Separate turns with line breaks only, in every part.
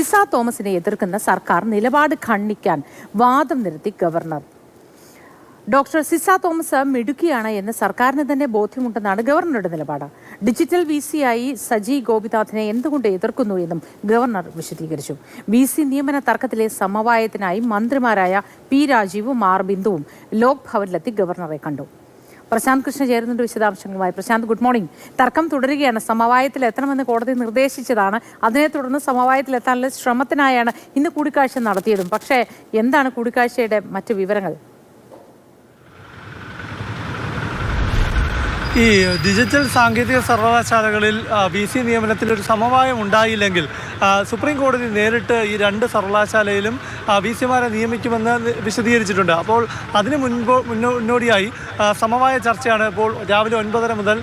സിസ തോമസിനെ എതിർക്കുന്ന സർക്കാർ നിലപാട് ഖണ്ഡിക്കാൻ വാദം നിരത്തി ഗവർണർ. ഡോക്ടർ സിസ തോമസ് മിടുക്കിയാണ് എന്ന് സർക്കാരിന് തന്നെ ബോധ്യമുണ്ടെന്നാണ് ഗവർണറുടെ നിലപാട്. ഡിജിറ്റൽ VC ആയി സജി ഗോപിനാഥിനെ എന്തുകൊണ്ട് എതിർക്കുന്നു എന്നും ഗവർണർ വിശദീകരിച്ചു. VC നിയമന തർക്കത്തിലെ സമവായത്തിനായി മന്ത്രിമാരായ P രാജീവും R ബിന്ദുവും ലോക് ഭവനിലെത്തി ഗവർണറെ കണ്ടു. പ്രശാന്ത് കൃഷ്ണ ചേരുന്നുണ്ട് വിശദാംശങ്ങളുമായി. Prashanth, good morning. തർക്കം തുടരുകയാണ്. സമവായത്തിൽ എത്തണമെന്ന് കോടതി നിർദ്ദേശിച്ചതാണ്. അതിനെ തുടർന്ന് സമവായത്തിലെത്താനുള്ള ശ്രമത്തിനായാണ് ഇന്ന് കൂടിക്കാഴ്ച നടത്തിയതും. പക്ഷേ എന്താണ് കൂടിക്കാഴ്ചയുടെ മറ്റ് വിവരങ്ങൾ?
ഈ ഡിജിറ്റൽ സാങ്കേതിക സർവകലാശാലകളിൽ VC നിയമനത്തിൽ ഒരു സമവായം ഉണ്ടായില്ലെങ്കിൽ സുപ്രീം കോടതി നേരിട്ട് ഈ രണ്ട് സർവകലാശാലയിലും VCമാരെ നിയമിക്കുമെന്ന് വിശദീകരിച്ചിട്ടുണ്ട്. അപ്പോൾ അതിന് മുന്നോടിയായി സമവായ ചർച്ചയാണ് ഇപ്പോൾ രാവിലെ 9:30 മുതൽ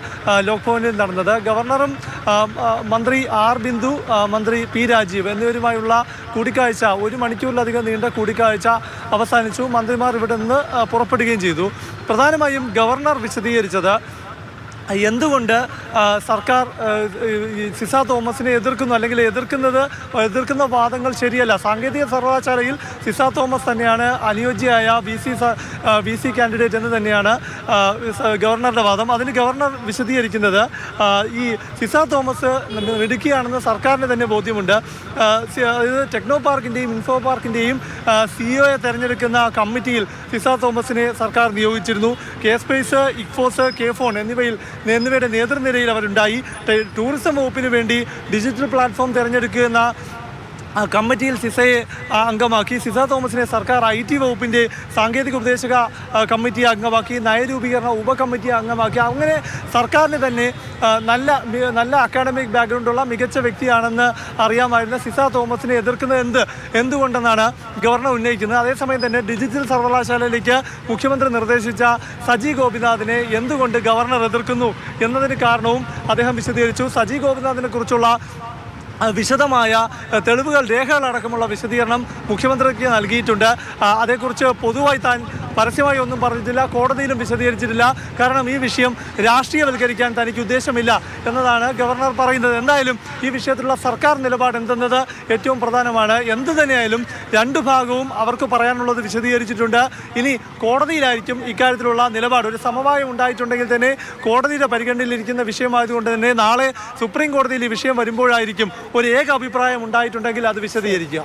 ലോക് ഭവനിൽ നടന്നത്. ഗവർണറും മന്ത്രി R ബിന്ദു, മന്ത്രി P രാജീവ് എന്നിവരുമായുള്ള കൂടിക്കാഴ്ച 1 മണിക്കൂറിലധികം നീണ്ട കൂടിക്കാഴ്ച അവസാനിച്ചു. മന്ത്രിമാർ ഇവിടെ നിന്ന് പുറപ്പെടുകയും ചെയ്തു. പ്രധാനമായും ഗവർണർ വിശദീകരിച്ചത് എന്തുകൊണ്ട് സർക്കാർ സിസ തോമസിനെ എതിർക്കുന്നു, അല്ലെങ്കിൽ എതിർക്കുന്ന വാദങ്ങൾ ശരിയല്ല. സാങ്കേതിക സർവകലാശാലയിൽ സിസ തോമസ് തന്നെയാണ് അനുയോജ്യയായ VC കാൻഡിഡേറ്റ് എന്ന് തന്നെയാണ് ഗവർണറുടെ വാദം. അതിന് ഗവർണർ വിശദീകരിക്കുന്നത് ഈ സിസ തോമസ് മിടുക്കിയാണെന്ന് സർക്കാരിന് തന്നെ ബോധ്യമുണ്ട്. ടെക്നോ പാർക്കിൻ്റെയും ഇൻഫോ പാർക്കിൻ്റെയും CEOയെ തിരഞ്ഞെടുക്കുന്ന കമ്മിറ്റിയിൽ സിസ തോമസിനെ സർക്കാർ നിയോഗിച്ചിരുന്നു. K-സ്പേസ്, ഇക്ഫോസ്, K-ഫോൺ എന്നിവയുടെ നേതൃനിരയിൽ അവരുണ്ടായി. ടൂറിസം വകുപ്പിന് വേണ്ടി ഡിജിറ്റൽ പ്ലാറ്റ്ഫോം തിരഞ്ഞെടുക്കുന്ന കമ്മിറ്റിയിൽ സിസയെ അംഗമാക്കി. സിസ തോമസിനെ സർക്കാർ IT വകുപ്പിൻ്റെ സാങ്കേതിക ഉപദേശക കമ്മിറ്റി അംഗമാക്കി. നയരൂപീകരണ ഉപകമ്മിറ്റി അംഗമാക്കി. അങ്ങനെ സർക്കാരിന് തന്നെ നല്ല അക്കാഡമിക് ബാക്ക്ഗ്രൗണ്ടുള്ള മികച്ച വ്യക്തിയാണെന്ന് അറിയാമായിരുന്ന സിസ തോമസിനെ എതിർക്കുന്നത് എന്തുകൊണ്ടെന്നാണ് ഗവർണർ ഉന്നയിക്കുന്നത്. അതേസമയം തന്നെ ഡിജിറ്റൽ സർവകലാശാലയിലേക്ക് മുഖ്യമന്ത്രി നിർദ്ദേശിച്ച സജി ഗോപിനാഥിനെ എന്തുകൊണ്ട് ഗവർണർ എതിർക്കുന്നു എന്നതിന് കാരണവും അദ്ദേഹം വിശദീകരിച്ചു. സജി ഗോപിനാഥിനെ കുറിച്ചുള്ള വിശദമായ തെളിവുകൾ, രേഖകളടക്കമുള്ള വിശദീകരണം മുഖ്യമന്ത്രിക്ക് നൽകിയിട്ടുണ്ട്. അതേക്കുറിച്ച് പൊതുവായി താൻ പരസ്യമായി ഒന്നും പറഞ്ഞിട്ടില്ല, കോടതിയിലും വിശദീകരിച്ചിട്ടില്ല. കാരണം ഈ വിഷയം രാഷ്ട്രീയവൽക്കരിക്കാൻ തനിക്ക് ഉദ്ദേശമില്ല എന്നതാണ് ഗവർണർ പറയുന്നത്. എന്തായാലും ഈ വിഷയത്തിലുള്ള സർക്കാർ നിലപാട് എന്തെന്നത് ഏറ്റവും പ്രധാനമാണ്. എന്തു തന്നെയായാലും രണ്ടു ഭാഗവും അവർക്ക് പറയാനുള്ളത് വിശദീകരിച്ചിട്ടുണ്ട്. ഇനി കോടതിയിലായിരിക്കും ഇക്കാര്യത്തിലുള്ള നിലപാട്. ഒരു സമവായം ഉണ്ടായിട്ടുണ്ടെങ്കിൽ തന്നെ കോടതിയുടെ പരിഗണനയിലിരിക്കുന്ന വിഷയമായതുകൊണ്ട് തന്നെ നാളെ സുപ്രീം കോടതിയിൽ ഈ വിഷയം വരുമ്പോഴായിരിക്കും ഒരു ഏക അഭിപ്രായം ഉണ്ടായിട്ടുണ്ടെങ്കിൽ അത് വിശദീകരിക്കുക.